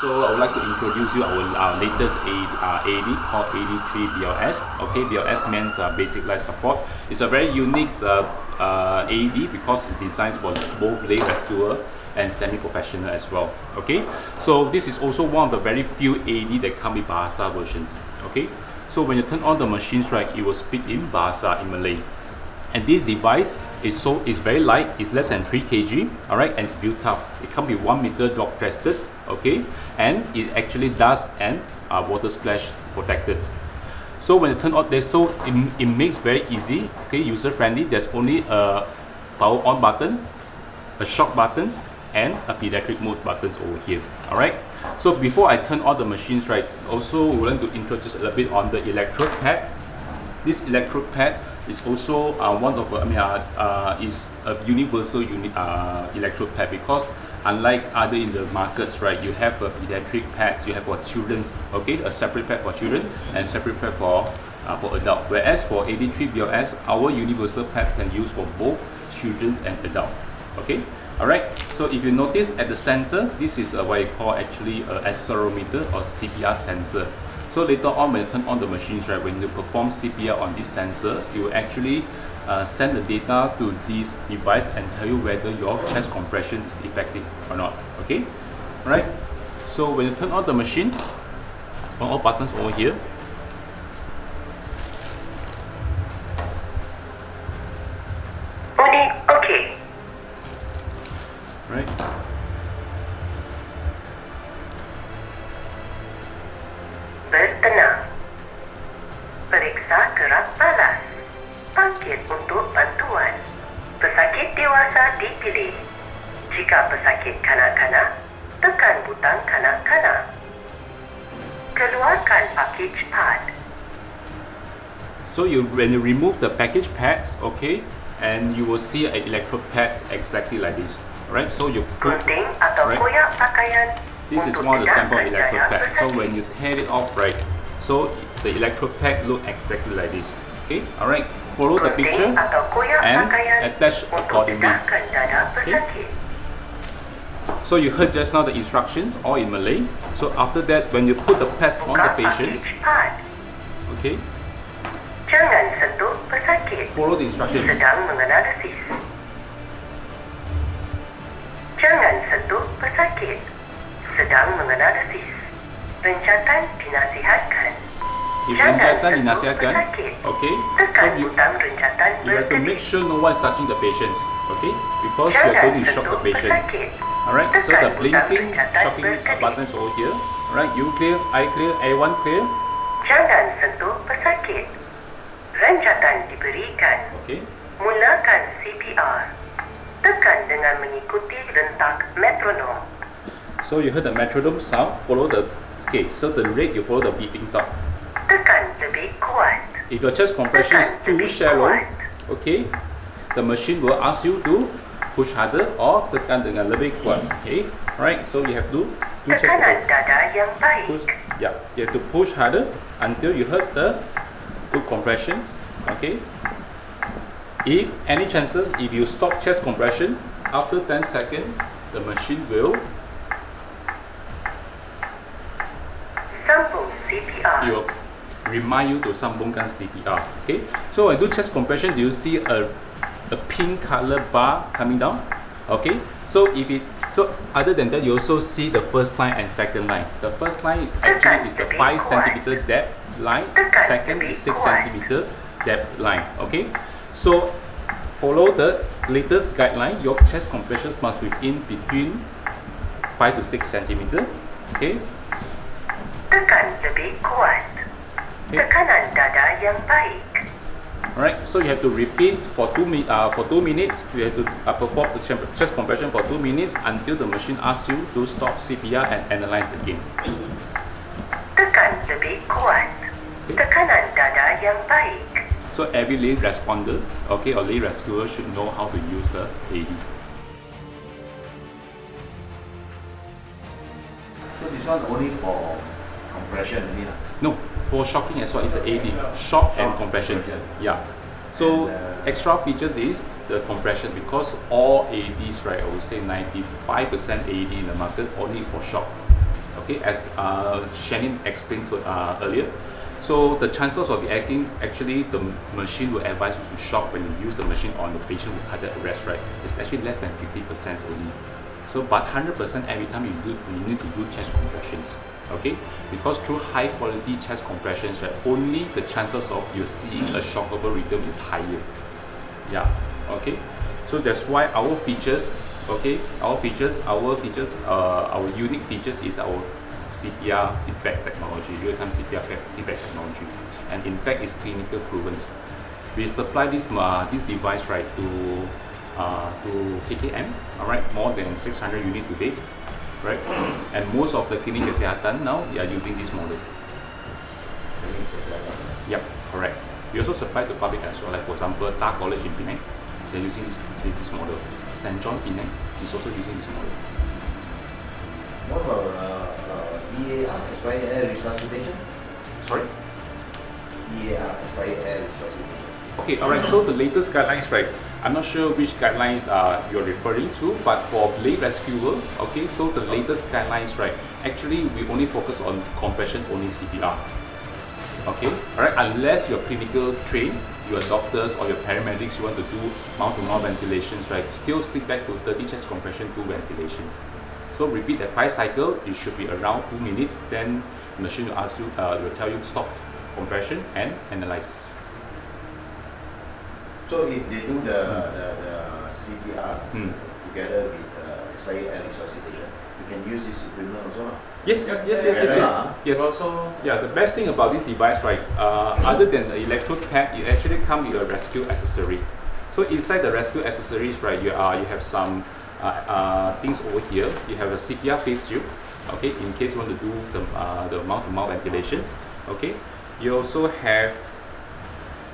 So I would like to introduce you our latest AED called AED3 BLS. Okay, BLS means basic life support. It's a very unique AED because it's designed for both lay rescuer and semi-professional as well. Okay, so this is also one of the very few AED that come with Bahasa versions. Okay, so when you turn on the machines, right, it will speak in Bahasa, in Malay. And this device is very light. It's less than 3 kg. All right, and it's built tough. It can be 1 meter drop crested. Okay, and it actually dust and water splash protected. So when you turn on this, so it makes very easy. Okay, user friendly. There's only a power on button, a shock buttons, and a pediatric mode buttons over here. All right. So before I turn on the machines, right, also we want to introduce a little bit on the electrode pad. This electrode pad is also one of is a universal electrode pad, because unlike other in the markets, right, you have a pediatric pads, you have for children's, okay, a separate pad for children and separate pad for adult. Whereas for AED3 BLS, our universal pads can use for both children's and adult. Okay. Alright, so if you notice at the center, this is what you call actually an accelerometer or CPR sensor. So later on, when you turn on the machines, right, when you perform CPR on this sensor, it will actually send the data to this device and tell you whether your chest compression is effective or not. Okay, alright. So when you turn on the machine, on all buttons over here, right. Bertenang. Periksa gerak balas. Bangkit untuk bantuan. Pesakit dewasa dipilih. Jika pesakit kanak-kanak, tekan butang kanak-kanak. Keluarkan package pad. So when you remove the package pads, okay, and you will see an electrode pad exactly like this. Right, so you put, right, this is one of the sample electrode pad. So when you tear it off, right, so the electrode pad look exactly like this. Okay, all right, follow the picture and attach accordingly. Okay. So you heard just now the instructions all in Malay. So after that, when you put the pads on the patients, okay, jangan sentuh pesakit. follow the instructions. Sedang menganalisis. Jangan sentuh pesakit. Sedang menganalisis. Rencatan dinasihatkan. If rencatan dinasihatkan, okay, so you have to make sure no one is touching the patients, okay, because you are going to shock the patient. Alright, so the blinking, shocking buttons over here. Alright, you clear, I clear, everyone clear. Jangan sentuh pesakit. Rencatan diberikan. Okay. Mulakan CPR. Tekan dengan mengikuti rentak metronom. So you heard the metronome sound, follow the, okay, so the rate you follow the beeping sound. Tekan lebih kuat. If your chest compression is too shallow, okay, the machine will ask you to push harder or tekan dengan lebih kuat. Okay, right, so you have to do chest Tekanan dada yang baik. push, yeah, you have to push harder until you heard the good compressions. Okay. If any chances, if you stop chest compression, after 10 seconds, the machine will sambung CPR. it will remind you to sambungkan CPR. Okay. So when I do chest compression, do you see a pink color bar coming down? Okay. So other than that, you also see the first line and second line. The first line is actually the 5 cm depth line. Second is 6 cm depth line. Okay. So follow the latest guideline. Your chest compressions must be in between 5 to 6 cm. Okay. Tekan lebih kuat. Tekanan dada yang baik. Alright, so you have to repeat for 2 minutes. You have to perform the chest compression for 2 minutes until the machine asks you to stop CPR and analyze again. Tekan lebih kuat. Tekanan dada yang baik. So every lay responder, okay, or lay rescuer should know how to use the AED. So this one only for compression only lah? No, for shocking as well, it's an AED, shock and compression. Yeah. So extra features is the compression, because all AEDs, right, I would say 95% AED in the market only for shock. Okay, as Shannon explained earlier. So the chances of acting, actually the machine will advise you to shock when you use the machine on the patient with cardiac arrest, right? It's actually less than 50% only. So but 100% every time you need to do chest compressions. Okay, because through high quality chest compressions, right, only the chances of you seeing a shockable rhythm is higher. Yeah, okay. So that's why our features, okay, our unique features is our CPR feedback technology, real-time CPR feedback technology, and in fact it's clinical proven. We supply this device, right, to KKM, all right, more than 600 units today, right, and most of the clinic kesehatan now they are using this model. Yep, correct. We also supply to public as well, like for example, TAR College in Penang, they're using this model. St. John Penang is also using this model. What about EAR, expired air resuscitation? Sorry? EAR, expired air resuscitation. Okay, alright, so the latest guidelines, right, I'm not sure which guidelines you're referring to, but for lay rescuer, okay, so the latest guidelines, right, actually we only focus on compression only CPR. Okay, alright, unless you're clinical trained, your doctors or your paramedics, you want to do mouth-to-mouth ventilations, right, still stick back to 30 chest compression, 2 ventilations. So repeat that 5 cycle, it should be around 2 minutes, then the machine will ask you, will tell you to stop compression and analyze. So if they do the CPR together with expired air resuscitation, you can use this equipment also? Yes. Also, yeah, the best thing about this device, right, other than the electrode pad, it actually comes with a rescue accessory. So inside the rescue accessories, right, you have some things over here. You have a CPR face shield, okay, in case you want to do the mouth-to-mouth ventilations, okay. You also have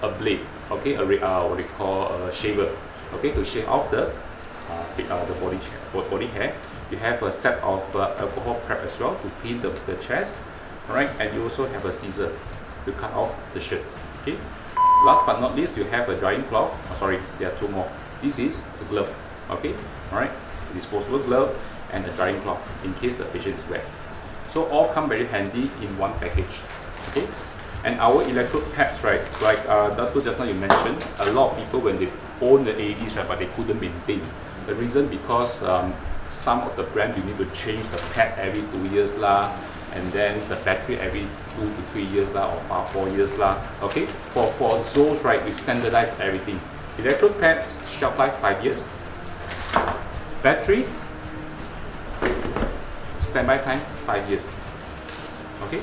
a blade, okay, what we call a shaver, okay, to shave off the body hair. You have a set of alcohol prep as well to clean the chest, alright, and you also have a scissor to cut off the shirt, okay. Last but not least, you have a drying cloth. Oh, sorry, there are 2 more. This is the glove, okay, alright, disposable glove and a drying cloth in case the patient is wet. So all come very handy in one package, okay. And our electrode pads, right, like Dr. just now you mentioned, a lot of people when they own the AEDs, right, but they couldn't maintain. The reason because some of the brand you need to change the pad every 2 years lah, and then the battery every 2 to 3 years lah, or 4 years lah. Okay, for ZOLL, right, we standardize everything. Electrode pad shelf life 5 years. Battery standby time 5 years. Okay,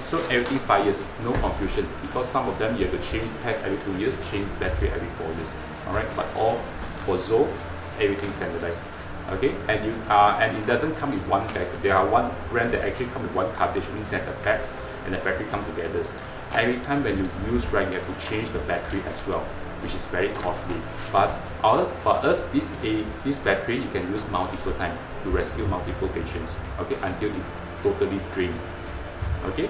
so everything 5 years, no confusion, because some of them you have to change pad every 2 years, change battery every 4 years. Alright, but all for ZOLL, everything standardized. Okay, and it doesn't come with one bag. There are one brand that actually come with one cartridge, means that the pads and the battery come together. Every time when you use, right, you have to change the battery as well, which is very costly. But for us, this battery you can use multiple times to rescue multiple patients. Okay, until it totally drained. Okay.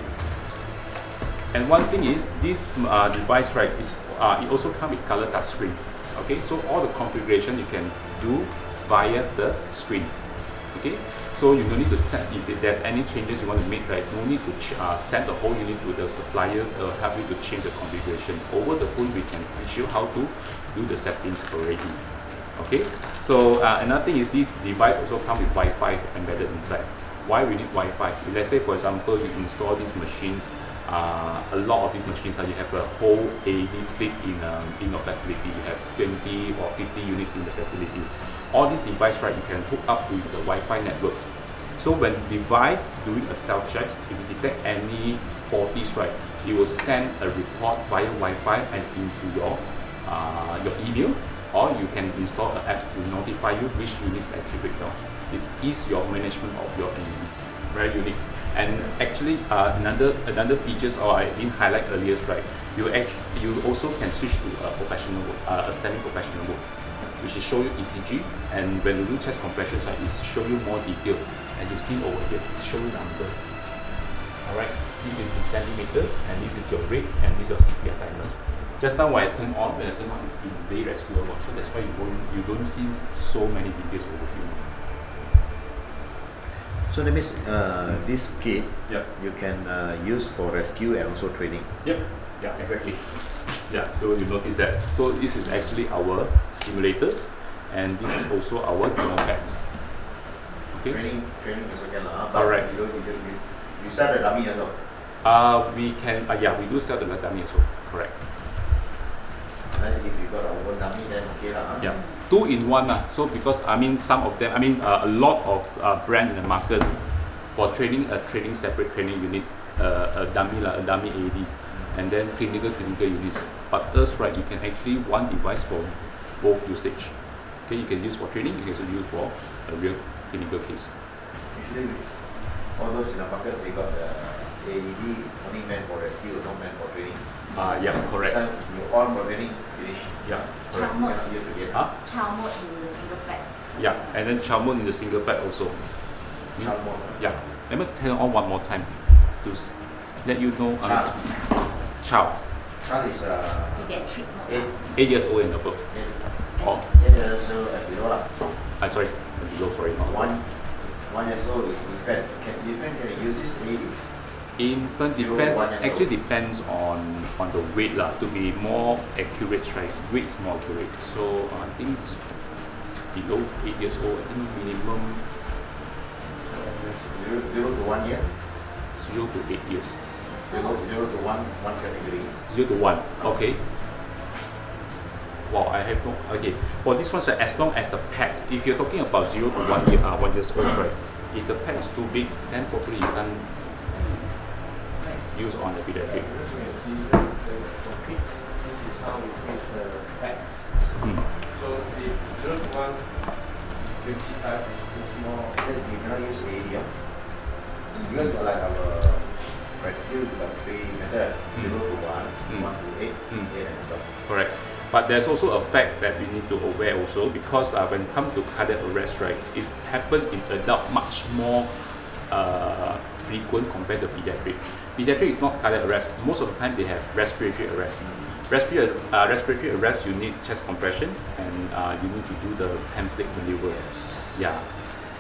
And one thing is this device, right, is it also comes with color touch screen. Okay, so all the configuration you can do via the screen. Okay, so you don't need to set, if there's any changes you want to make, right, no need to send the whole unit to the supplier to help you to change the configuration. Over the phone we can teach you how to do the settings already. Okay, so another thing is the device also comes with Wi-Fi embedded inside. Why we need Wi-Fi? Let's say for example you install these machines, a lot of these machines, you have a whole AED fleet in your facility. You have 20 or 50 units in the facilities. All these devices, right, you can hook up to the Wi-Fi networks. So when device doing a self-check, if you detect any faulties, right, you will send a report via Wi-Fi and into your email, or you can install an app to notify you which units actually break down. This is your management of your AEDs. Very unique. And actually, another features, or I didn't highlight earlier, right, you also can switch to a professional mode, a semi-professional mode, which is show you ECG, and when you do chest compressions, right, it show you more details. As you see over here, it show you number. Alright, this is in centimeter, and this is your rate, and this is your CPR timers. Just now when I turn on, it's in lay rescuer mode, so that's why you don't see so many details over here. So that means this kit Yeah. you can use for rescue and also training. Yep. Yeah, exactly. Yeah, so you notice that. So this is actually our simulators, and this is also our demo pads. Okay. Training also can Correct. You sell the dummy as well. We can. Yeah, we do sell the dummy also. Correct. Then if you got our own dummy, then okay lah. Yeah, 2-in-1 lah. So because I mean some of them, a lot of brand in the market for training separate training you need a dummy lah, a dummy AEDs, and then clinical units. But us, right, you can actually one device for both usage. Okay, you can use for training, you can also use for a real clinical case. Usually all those in the market they got the AED only meant for rescue, not meant for training. Yeah, correct. So you on for training, finish. Yeah, Correct. You cannot use again. Child mode in the single pad. Yeah, and then child mode in the single pad also. Child mode. Yeah, let me turn on one more time to let you know. Child. Child is Pediatric mode. 8 years old and above. 8 years old and below lah. Sorry, below, sorry, not above. 1 years old is infant. Infant can use this AED? Infant depends, actually depends on the weight lah, to be more accurate, right? Weight is more accurate. So I think it's below 8 years old, I think minimum 0 to 1 year? 0 to 8 years. 0 to 1 category. 0 to 1, okay. Wow, I have no, okay. For this one, so as long as the pad, if you're talking about 0 to 1 years old, right? If the pad is too big, then probably you can't use on the pediatric. This is how we fix the pad. So the 0 to 1 baby size is too small. Then you cannot use AED. Because like our rescue, the 3 method, 0 to 1, 1 to 8, 8 and above. Correct. But there's also a fact that we need to aware also, because when it comes to cardiac arrest, right, it's happened in adult much more frequent compared to pediatric. Pediatric is not cardiac arrest. Most of the time they have respiratory arrest. Respiratory arrest, you need chest compression and you need to do the hamstring maneuver. Yeah,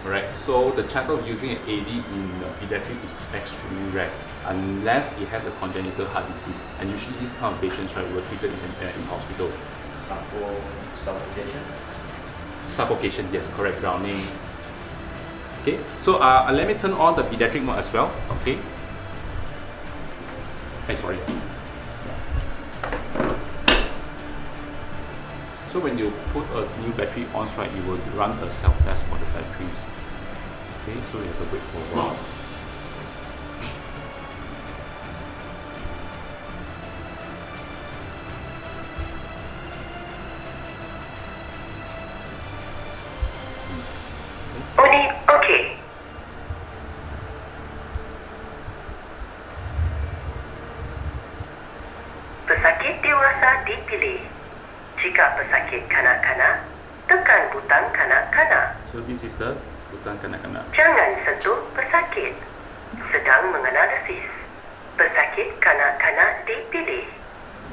right. So the chance of using an AED in pediatric is extremely rare, unless it has a congenital heart disease. And usually these kind of patients, right, were treated in hospital. Suffocation? Suffocation, yes, correct. Drowning. Okay, so let me turn on the pediatric mode as well. Okay. Sorry. So when you put a new battery on, right, you will run a self-test for the batteries. Okay, so you have to wait for a while. Unit OK. Pesakit dewasa dipilih. Jika pesakit kanak-kanak, tekan butang kanak-kanak. So this is the butang kanak-kanak. Jangan sentuh pesakit. Sedang menganalisis. Pesakit kanak-kanak dipilih.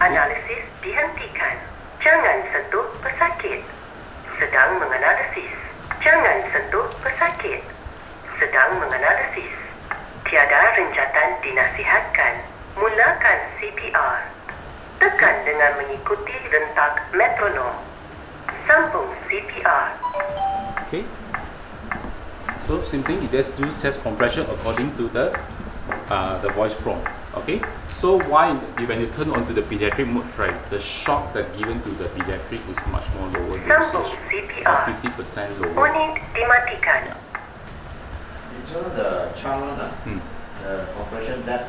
Analisis dihentikan. Jangan sentuh pesakit. Sedang menganalisis. Jangan sentuh pesakit. Sedang menganalisis. Tiada rencatan dinasihatkan. Mulakan CPR. Tekan dengan mengikuti rentak metronom. Sambung CPR. Okay. So same thing, you just do chest compression according to the voice prompt. Okay. So when you turn on to the pediatric mode, right, the shock that given to the pediatric is much more lower Sambung dosage, CPR. 50% lower. Unit dimatikan. Yeah. So the child the compression that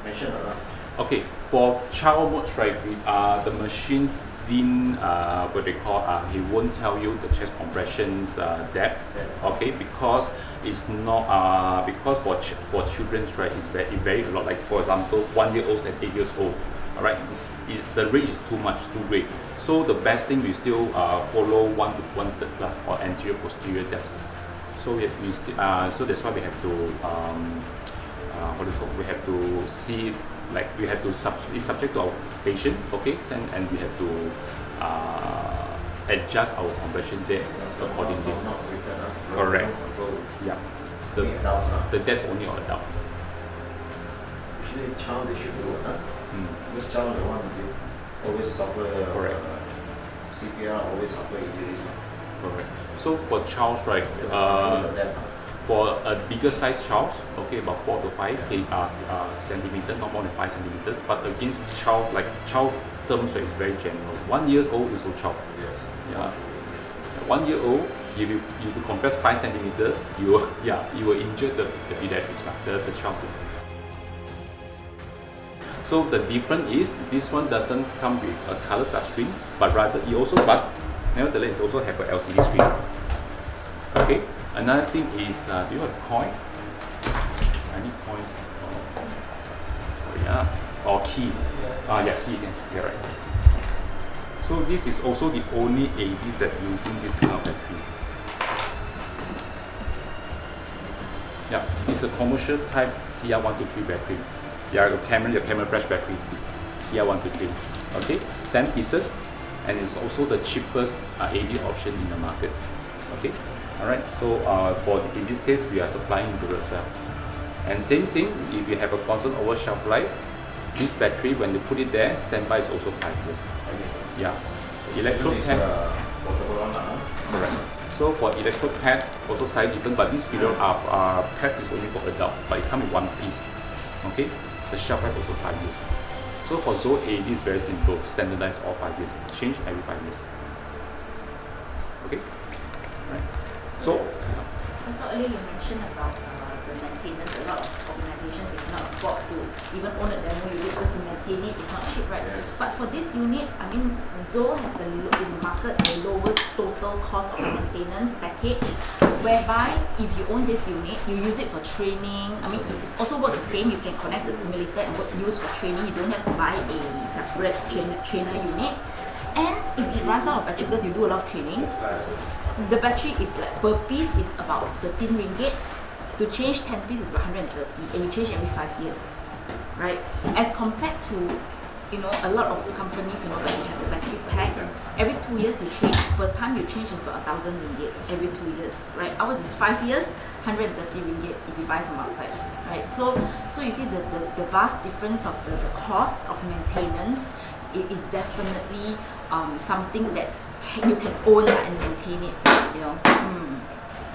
mentioned or not? Okay, for child modes, right, the machines didn't what they call he won't tell you the chest compressions depth. Okay, because it's not because for children, right, it's very a lot. Like for example, 1 year olds and 8 years old. All right, the range is too much, too great. So the best thing we still follow 1 to 1/3 lah, or anterior posterior depth. So so that's why we have to we have to see. Like we have to it's subject to our patient, okay, and we have to adjust our compression depth accordingly. Correct. Yeah. Only adults, the deaths only on adults. Usually child they should do it, because child the one they always suffer Correct. CPR, always suffer injuries. Correct. So for childs, right, for a bigger size child, okay, about 4 to 5 centimeter, not more than 5 centimeters. But against child, like child terms, right, is very general. 1 year old is a child. Yes. Yeah. Yes. 1 year old, if you compress 5 centimeters, you will injure the pediatrics, the child. So the difference is this one doesn't come with a color touchscreen, but rather nevertheless it also have a LCD screen. Okay. Another thing is, do you have a coin? I need coins. Or key. Yeah, key. Yeah, right. So this is also the only AEDs that using this kind of battery. Yeah, it's a commercial type CR123 battery. Your camera flash battery, CR123. Okay, 10 pieces, and it's also the cheapest AED option in the market. Okay, all right. So in this case, we are supplying Duracell. And same thing, if you have a concern over shelf life, this battery, when you put it there, standby is also 5 years. Yeah, Electrode Pad. Correct. So for Electrode Pad, also size different, but this video pads is only for adult, but it comes with 1 piece. Okay, the shelf life also 5 years. So for ZOLL AED is very simple, standardized all 5 years, change every 5 years. Okay, right. So I thought earlier you mentioned about the maintenance. A lot of organizations they cannot afford to even own a demo unit because to maintain it is not cheap, right? Yes. But for this unit, I mean, ZOLL has in the market the lowest total cost of maintenance package, whereby if you own this unit, you use it for training. I mean, it also works the same. You can connect the simulator and use for training. You don't have to buy a separate trainer unit. And if it runs out of battery because you do a lot of training, the battery is like per piece is about 13 ringgit. To change 10 pieces is about 130, and you change every 5 years, right? As compared to, a lot of companies, that you have a battery pack, every 2 years you change. Per time you change is about 1,000 ringgit every 2 years, right? Ours is 5 years, 130 ringgit if you buy from outside, right? So you see the vast difference of the cost of maintenance. It is definitely something that you can own and maintain it,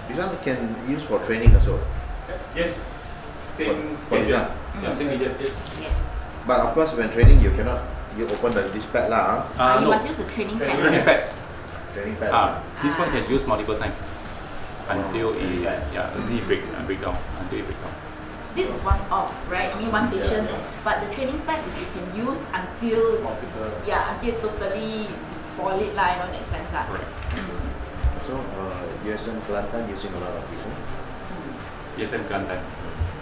This one can use for training also. yes, same For medium. this Yeah, same medium. Yes. But of course, when training, you cannot. You open this pad lah. You No, must use the training pad. training pads. Training pads. This one can use multiple times until it break down. Until it break down. So this is one off, right? I mean, one patient, but the training pads is you can use until totally you spoil it lah, in that sense lah. Correct. So USM Kelantan using a lot of this. Yes, and Kelantan.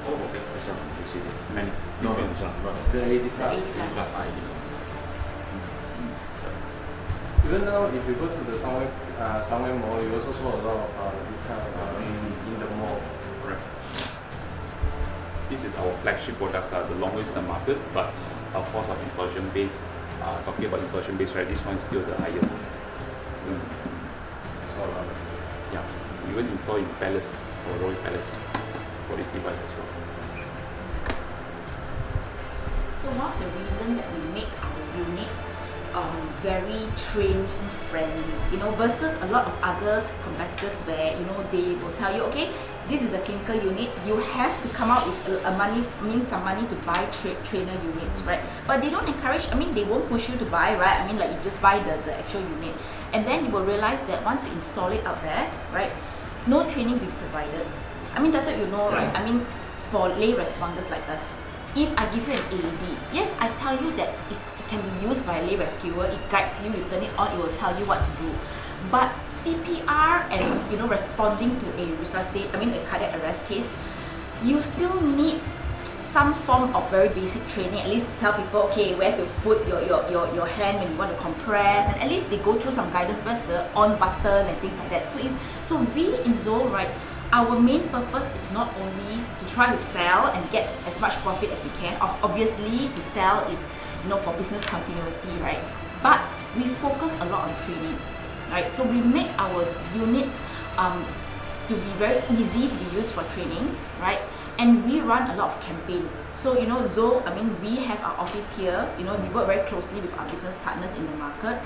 Oh, okay. This one, you see it. Many. No, This one. this one, not the AED The AED Plus plus. ID. Even now, if you go to the somewhere mall, you also saw a lot of this kind of in the mall. Correct. This is our flagship products, the longest in the market, but of course our installation base, talking about installation base, right, this one is still the highest. Yeah, even install in Palace or Royal Palace for this device as well. So one of the reasons that we make our units very train friendly, versus a lot of other competitors where they will tell you, okay, this is a clinical unit, you have to come out with some money to buy trainer units, right? But they don't encourage, they won't push you to buy, right? Like you just buy the actual unit, and then you will realize that once you install it out there, right, no training will be provided. Dato', right? For lay responders like us, if I give you an AED, yes, I tell you that it can be used by a lay rescuer, it guides you, you turn it on, it will tell you what to do. But CPR and responding to a cardiac arrest case, you still need some form of very basic training, at least to tell people, okay, where to put your hand when you want to compress, and at least they go through some guidance, where's the on button and things like that. So we in ZOLL, right, our main purpose is not only to try to sell and get as much profit as we can. Obviously, to sell is for business continuity, right? But we focus a lot on training, right? So we make our units to to be very easy to be used for training, right? And we run a lot of campaigns. So you know, ZOLL, I mean, we have our office here. You know, we work very closely with our business partners in the market,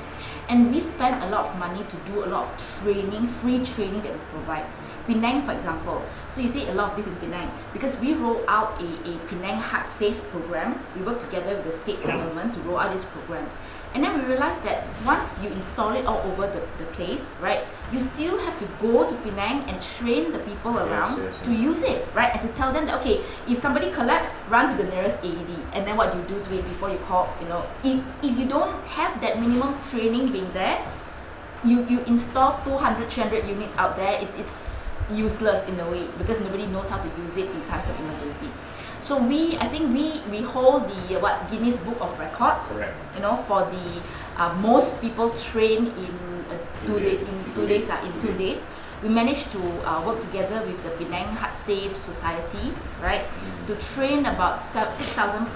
and we spend a lot of money to do a lot of training, free training that we provide. Penang, for example. So you see a lot of this in Penang because we roll out a Penang Heart Safe program. We work together with the state government to roll out this program. And then we realized that once you install it all over the place, right, you still have to go to Penang and train the people around to use it, right? And to tell them that, okay, if somebody collapsed, run to the nearest AED. And then what you do to it before you call, you know, if you don't have that minimum training being there, you install 200, 300 units out there, it's useless in a way because nobody knows how to use it in times of emergency. So I think we hold the Guinness Book of Records. Correct. You know, for the most people trained in 2 days. We managed to work together with the Penang Heart Safe Society, right, to train about 6,000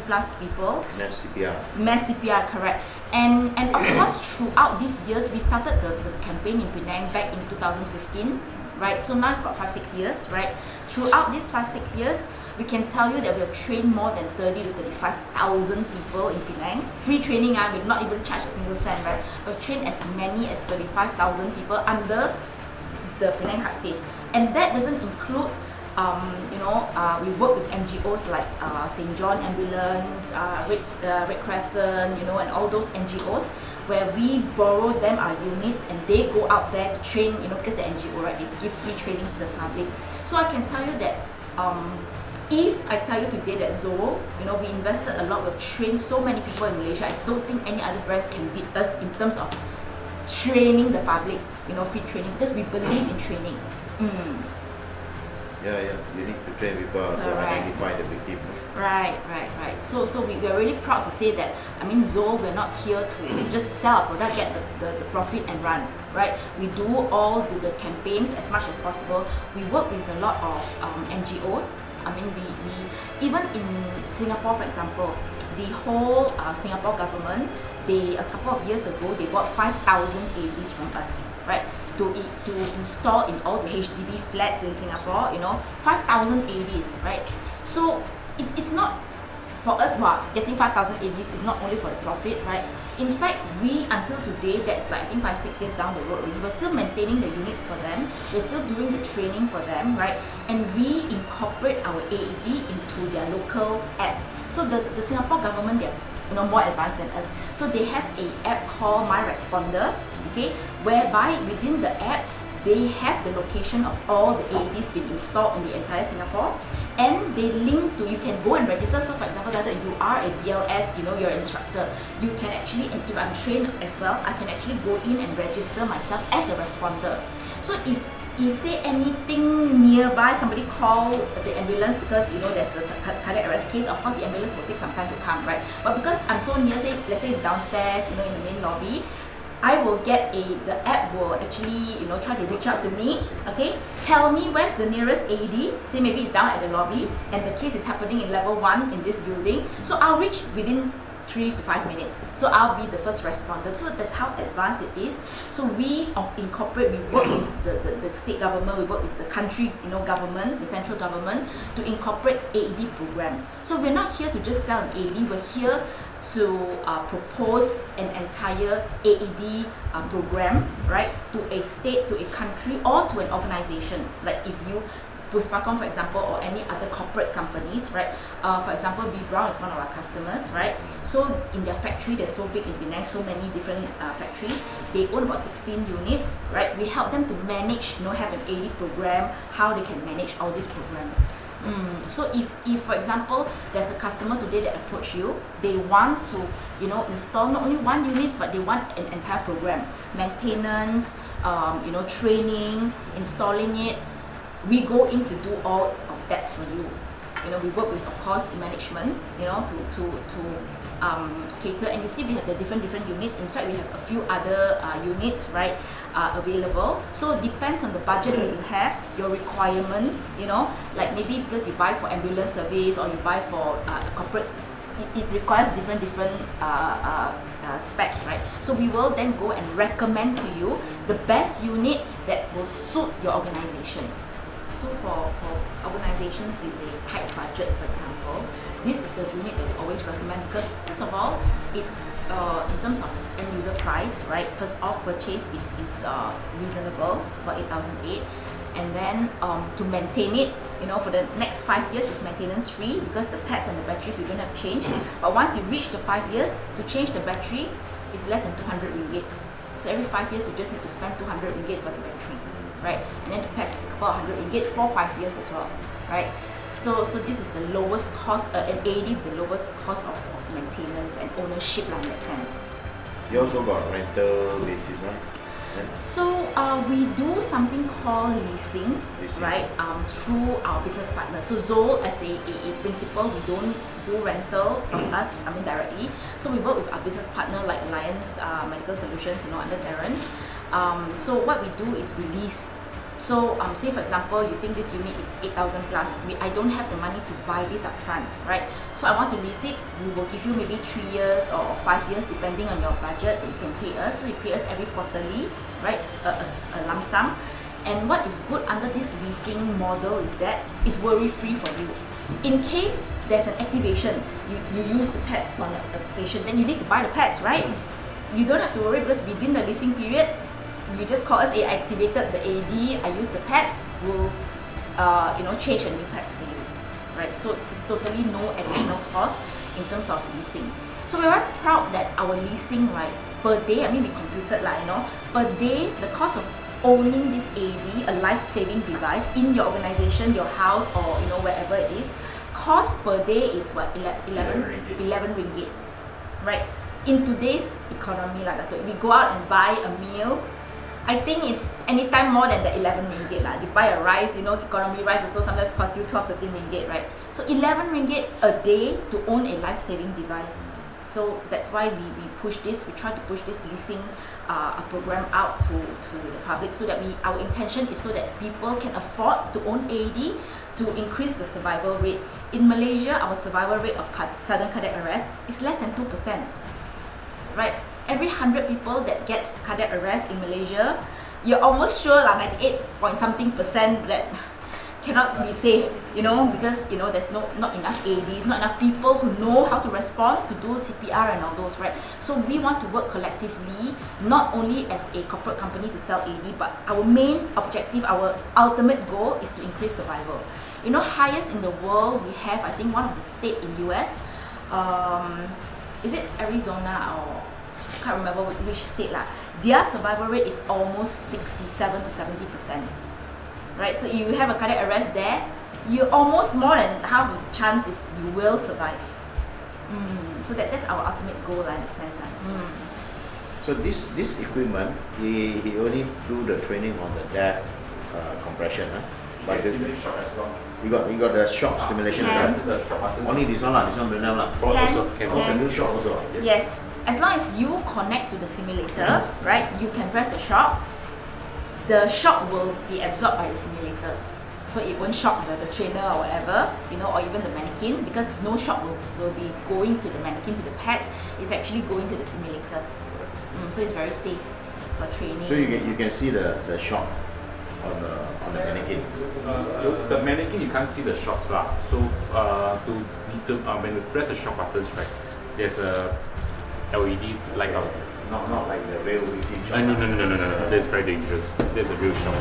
plus people. Mass CPR, correct. And of course, throughout these years, we started the campaign in Penang back in 2015, right? So now it's about 5-6 years, right? Throughout these 5-6 years, we can tell you that we have trained more than 30 to 35,000 people in Penang. Free training, we've not even charged a single cent, right? We've trained as many as 35,000 people under the Penang Heart Safe. And that doesn't include, we work with NGOs like St. John Ambulance, Red Crescent, you know, and all those NGOs where we borrow them our units and they go out there to train, you know, because the NGO, right, they give free training to the public. So I can tell you that if I tell you today that ZOLL, you know, we invested a lot, we've trained so many people in Malaysia, I don't think any other brands can beat us in terms of training the public, you know, free training, because we believe in training. Yeah, you need to train people to identify the victim. Right. So we are really proud to say that, I mean, ZOLL, we're not here to just sell our product, get the profit and run, right? We do all the campaigns as much as possible. We work with a lot of NGOs. I mean, we even in Singapore, for example, the whole Singapore government, a couple of years ago, they bought 5,000 AEDs from us, right? To install in all the HDB flats in Singapore, you know, 5,000 AEDs, right? So it's not for us, getting 5,000 AEDs is not only for the profit, right? In fact, we until today, that's like I think 5-6 years down the road, we're still maintaining the units for them. We're still doing the training for them, right? And we incorporate our AED into their local app. So the Singapore government, they're, you know, more advanced than us. So they have an app called My Responder, okay, whereby within the app they have the location of all the AEDs being installed in the entire Singapore, and they link to, you can go and register. So for example, whether you are a BLS, you know, you're an instructor, you can actually, and if I'm trained as well, I can actually go in and register myself as a responder. So if you say anything nearby, somebody call the ambulance because, you know, there's a cardiac arrest case, of course the ambulance will take some time to come, right? But because I'm so near, say, let's say it's downstairs, you know, in the main lobby, I will get the app will actually, you know, try to reach out to me, okay? Tell me where's the nearest AED, say maybe it's down at the lobby and the case is happening in level 1 in this building. So I'll reach within 3 to 5 minutes. So I'll be the first responder. So that's how advanced it is. So we incorporate, we work with the state government, we work with the country, you know, government, the central government, to incorporate AED programs. So we're not here to just sell an AED, we're here to propose an entire AED program, right, to a state, to a country, or to an organization. Like if you, Puspakom, for example, or any other corporate companies, right? For example, B Brown is one of our customers, right? So in their factory, they're so big in Penang, so many different factories. They own about 16 units, right? We help them to manage, you know, have an AED program, how they can manage all this program. So if for example there's a customer today that approach you, they want to, you know, install not only one unit, but they want an entire program, maintenance, you know, training, installing it. We go in to do all of that for you. You know, we work with, of course, the management, you know, to cater. And you see, we have the different units. In fact, we have a few other units, right, available. So it depends on the budget that you have, your requirement. You know, like maybe because you buy for ambulance service or you buy for corporate, it requires different specs, right? So we will then go and recommend to you the best unit that will suit your organization. So for organizations with a tight budget, for example, this is the unit that we always recommend because first of all, it's in terms of end user price, right? First off purchase is reasonable, about 8,800, and then to maintain it, you know, for the next 5 years is maintenance free because the pads and the batteries you don't have to change. But once you reach the 5 years, to change the battery is less than 200 ringgit. So every 5 years you just need to spend 200 ringgit for the battery, right? And then the pads is about 100 ringgit for 5 years as well, right? So this is the lowest cost, an AED with the lowest cost of maintenance and ownership in that sense. You also got rental basis, right? Yeah. So we do something called leasing. Right? Through our business partner. So ZOLL as a principal, we don't do rental from us, I mean directly. So we work with our business partner like Alliance Medical Solutions, you know, under Darren. So what we do is we lease. So say for example, you think this unit is 8,000 plus, I don't have the money to buy this up front, right? So I want to lease it, we will give you maybe 3 years or 5 years depending on your budget that you can pay us. So you pay us every quarterly, right? A lump sum. And what is good under this leasing model is that it's worry free for you. In case there's an activation, you use the pads on the patient, then you need to buy the pads, right? You don't have to worry because within the leasing period, you just call us, I activated the AED, I use the pads, we'll change a new pads for you, right? So it's totally no additional cost in terms of leasing. So we're very proud that our leasing, right, per day, I mean we computed like, you know, per day, the cost of owning this AED, a life-saving device in your organization, your house, or you know wherever it is, cost per day is what, 11 ringgit, right? In today's economy, like we go out and buy a meal, I think it's anytime more than the 11 ringgit lah. You buy a rice, you know, economy rice also sometimes cost you 12, 13 ringgit, right? So 11 ringgit a day to own a life-saving device. So that's why we push this, we try to push this leasing program out to the public so that our intention is so that people can afford to own AED to increase the survival rate. In Malaysia, our survival rate of sudden cardiac arrest is less than 2%, right? Every 100 people that gets cardiac arrest in Malaysia, you're almost sure like 98 point something percent that cannot be saved, you know, because you know there's not enough AEDs, not enough people who know how to respond to do CPR and all those, right? So we want to work collectively, not only as a corporate company to sell AED, but our main objective, our ultimate goal is to increase survival. You know, highest in the world, we have, I think, one of the state in US, is it Arizona or I can't remember which state lah. Their survival rate is almost 67 to 70%. Right, so you have a cardiac arrest there, you almost more than half the chance is you will survive. So that's our ultimate goal in that sense. So this equipment, he only do the training on the depth compression, but Stimulate shock as well. you got the shock stimulation, Can. The shock buttons. only this one lah, this one don't have lah. Can do shock also. Yes, as long as you connect to the simulator, right, you can press the shock. The shock will be absorbed by the simulator, so it won't shock the trainer or whatever, you know, or even the mannequin, because no shock will be going to the mannequin, to the pads. It's actually going to the simulator. So it's very safe for training. So you can see the shock on the mannequin. The mannequin you can't see the shocks lah. So when you press the shock buttons, right, there's a LED light up. Not like the real routine shock. No. That's very dangerous. There's a real shock.